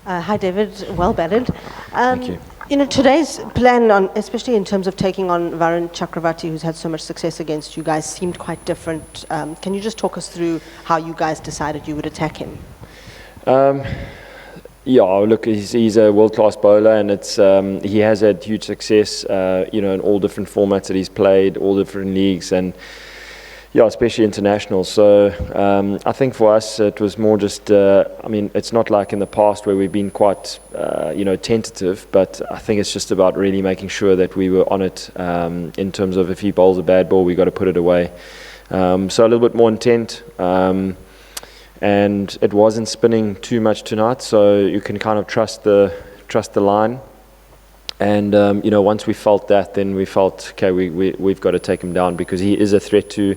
Hi, David. Well batted. Thank you. Today's plan, especially in terms of taking on Varun Chakravarti, who's had so much success against you guys, seemed quite different. Can you just talk us through how you guys decided you would attack him? Yeah, look, he's a world-class bowler, and he has had huge success, in all different formats that he's played, all different leagues, and yeah, especially international. So I think for us it was more just, it's not like in the past where we've been quite, tentative, but I think it's just about really making sure that we were on it in terms of if he bowls a bad ball, we got to put it away. So a little bit more intent. And it wasn't spinning too much tonight, so you can kind of trust the line. And once we felt that, then we felt okay. We've got to take him down because he is a threat to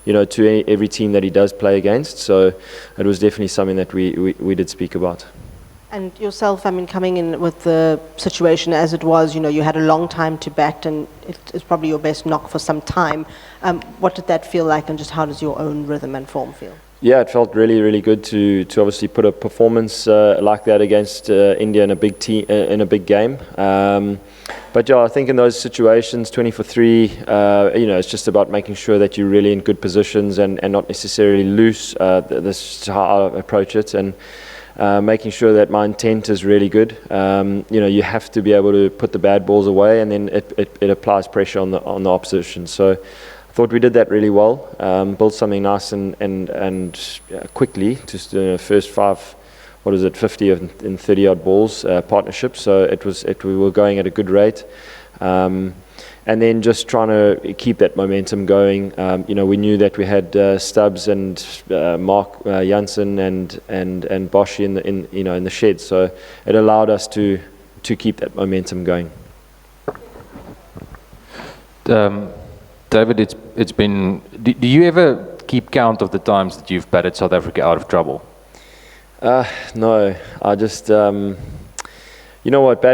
every team that he does play against. So it was definitely something that we did speak about. And yourself, coming in with the situation as it was, you had a long time to bat, and it's probably your best knock for some time. What did that feel like, and just how does your own rhythm and form feel? Yeah, it felt really, really good to obviously put a performance like that against India in a big team in a big game. But yeah, I think in those situations, 20 for 3, it's just about making sure that you're really in good positions and not necessarily loose. This is how I approach it, and making sure that my intent is really good. You have to be able to put the bad balls away, and then it applies pressure on the opposition. So thought we did that really well, built something nice and quickly, just first 50 and 30 odd balls partnership. So we were going at a good rate, and then just trying to keep that momentum going. We knew that we had Stubbs and Mark Jansen and Bosch in the shed, so it allowed us to keep that momentum going. David, it's been. Do you ever keep count of the times that you've batted South Africa out of trouble? No, I just. Batting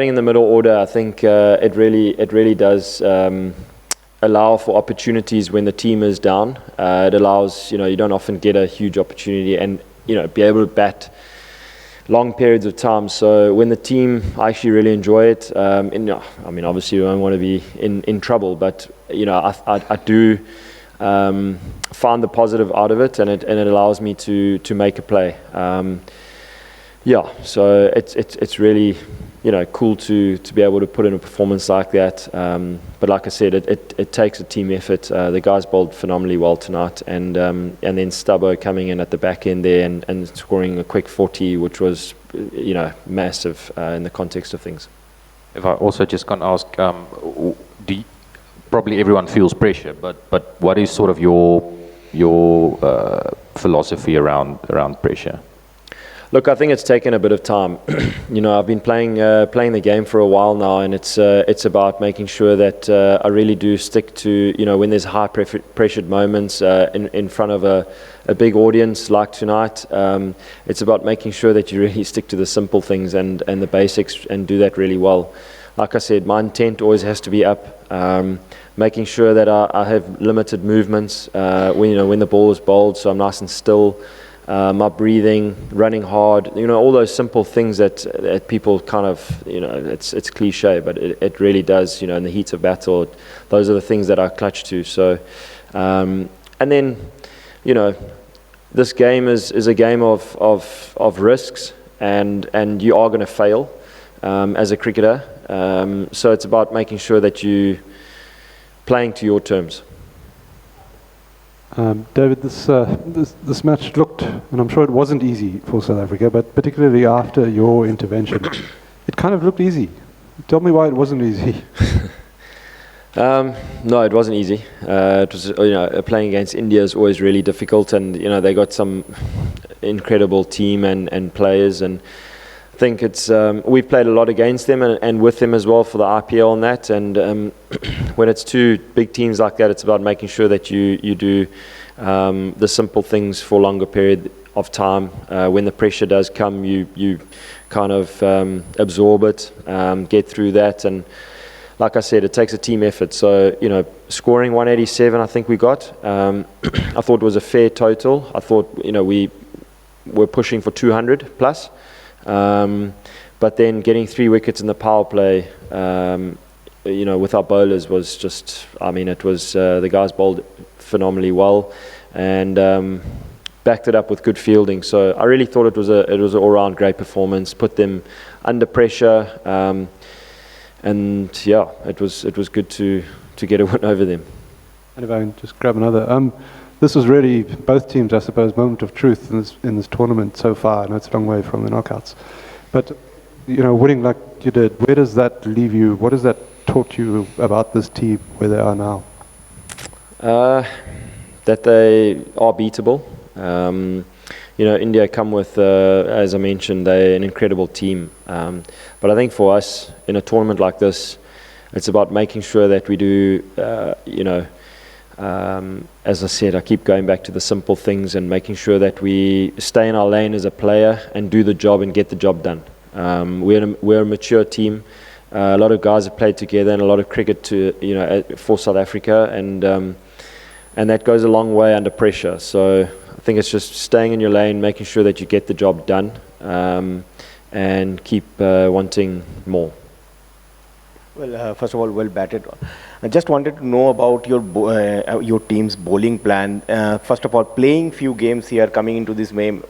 in the middle order, I think it really does allow for opportunities when the team is down. It allows, you don't often get a huge opportunity, and be able to bat long periods of time. So when the team, I actually really enjoy it. Obviously we don't want to be in trouble, but I do find the positive out of it, and it allows me to make a play. So it's really cool to be able to put in a performance like that. But like I said, it takes a team effort. The guys bowled phenomenally well tonight, and then Stubbo coming in at the back end there and scoring a quick 40, which was massive in the context of things. If I also just can ask, probably everyone feels pressure, but what is sort of your philosophy around pressure? Look, I think it's taken a bit of time. I've been playing the game for a while now, and it's about making sure that I really do stick to, when there's high pressured moments in front of a big audience like tonight. It's about making sure that you really stick to the simple things and the basics and do that really well. Like I said, my intent always has to be up. Making sure that I have limited movements when the ball is bowled, so I'm nice and still. My breathing, running hard, all those simple things that people kind of, it's cliche, but it really does, in the heat of battle. Those are the things that I clutch to. So, and then, this game is a game of risks, and you are going to fail as a cricketer. So it's about making sure that you playing to your terms. David, this match looked, and I'm sure it wasn't easy for South Africa, but particularly after your intervention, it kind of looked easy. Tell me why it wasn't easy. No, it wasn't easy. It was, playing against India is always really difficult, and they got some incredible team and players, and I think it's we've played a lot against them and with them as well for the IPL and that, and when it's two big teams like that, it's about making sure that you do the simple things for a longer period of time. When the pressure does come, you kind of absorb it, get through that, and like I said, it takes a team effort. So, scoring 187, I think we got. I thought it was a fair total. I thought, we were pushing for 200 plus. But then getting 3 wickets in the power play, with our bowlers was just, it was, the guys bowled phenomenally well and backed it up with good fielding. So I really thought it was an all-round great performance, put them under pressure, and yeah, it was good to get a win over them. And if I can just grab another. This was really both teams, I suppose, moment of truth in this tournament so far. I know it's a long way from the knockouts. But, winning like you did, where does that leave you? What has that taught you about this team, where they are now? That they are beatable. India come with, as I mentioned, they're an incredible team. But I think for us, in a tournament like this, it's about making sure that we do, as I said, I keep going back to the simple things and making sure that we stay in our lane as a player and do the job and get the job done. We're a mature team. A lot of guys have played together and a lot of cricket for South Africa, and that goes a long way under pressure. So I think it's just staying in your lane, making sure that you get the job done, and keep wanting more. Well, first of all, well batted. I just wanted to know about your team's bowling plan. First of all, playing few games here, coming into this game,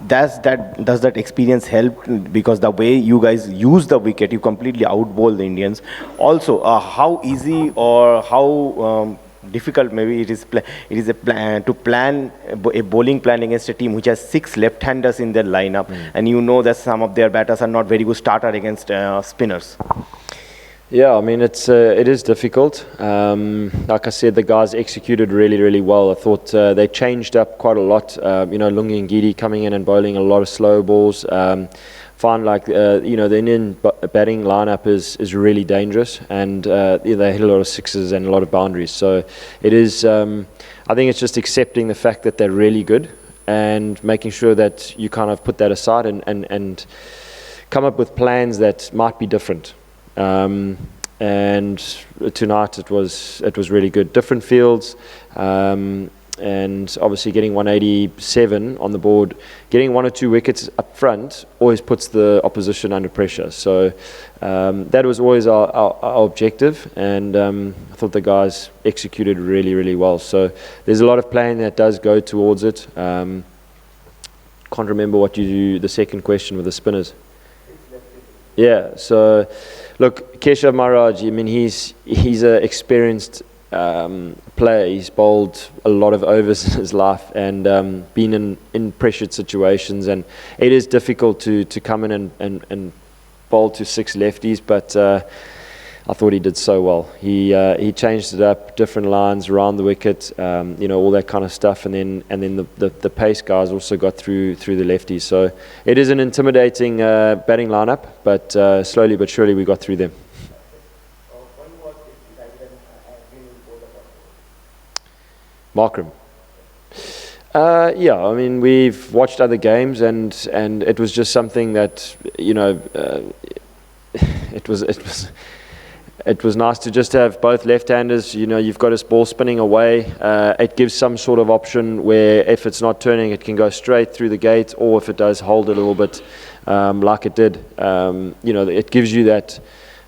does that experience help? Because the way you guys use the wicket, you completely outbowl the Indians. Also, how easy or how difficult maybe it is to plan a bowling plan against a team which has 6 left-handers in their lineup, and that some of their batters are not very good starter against spinners. Yeah, it is difficult. Like I said, the guys executed really, really well. I thought they changed up quite a lot. Lungi Ngidi coming in and bowling a lot of slow balls. Find the Indian batting lineup is really dangerous, and they hit a lot of sixes and a lot of boundaries. So it is. I think it's just accepting the fact that they're really good and making sure that you kind of put that aside and come up with plans that might be different. And tonight it was really good. Different fields. And obviously getting 187 on the board, getting 1 or 2 wickets up front always puts the opposition under pressure. So that was always our objective, and I thought the guys executed really, really well. So there's a lot of planning that does go towards it. Can't remember what you do, the second question with the spinners. Yeah, so look, Keshav Maharaj, he's an experienced player. He's bowled a lot of overs in his life and been in pressured situations, and it is difficult to come in and bowl to 6 lefties, but I thought he did so well. He changed it up, different lines around the wicket, all that kind of stuff, and then the pace guys also got through the lefties. So it is an intimidating batting lineup, but slowly but surely we got through them. Markram. Yeah, we've watched other games, and it was just something that it was nice to just have both left-handers. You've got his ball spinning away. It gives some sort of option where if it's not turning, it can go straight through the gate, or if it does hold a little bit, like it did, it gives you that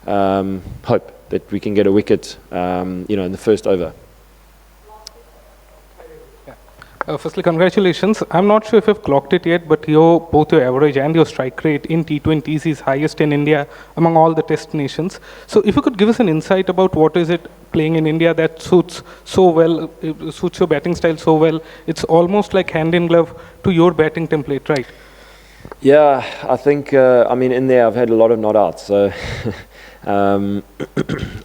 hope that we can get a wicket, in the first over. Firstly, congratulations. I'm not sure if you've clocked it yet, but both your average and your strike rate in T20s is highest in India among all the test nations. So if you could give us an insight about what is it playing in India that suits so well, suits your batting style so well. It's almost like hand in glove to your batting template, right? Yeah, I think, in there I've had a lot of not outs. So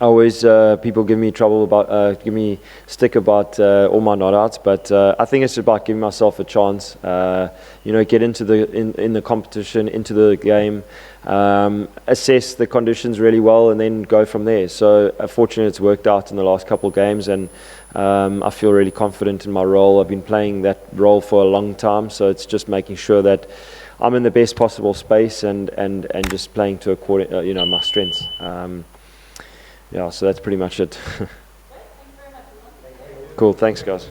always people give me trouble about, give me stick about all my not outs, but I think it's about giving myself a chance. Get into in the competition, into the game, assess the conditions really well, and then go from there. So fortunately, it's worked out in the last couple of games, and I feel really confident in my role. I've been playing that role for a long time, so it's just making sure that I'm in the best possible space and just playing to my strengths. So that's pretty much it. Cool, thanks guys.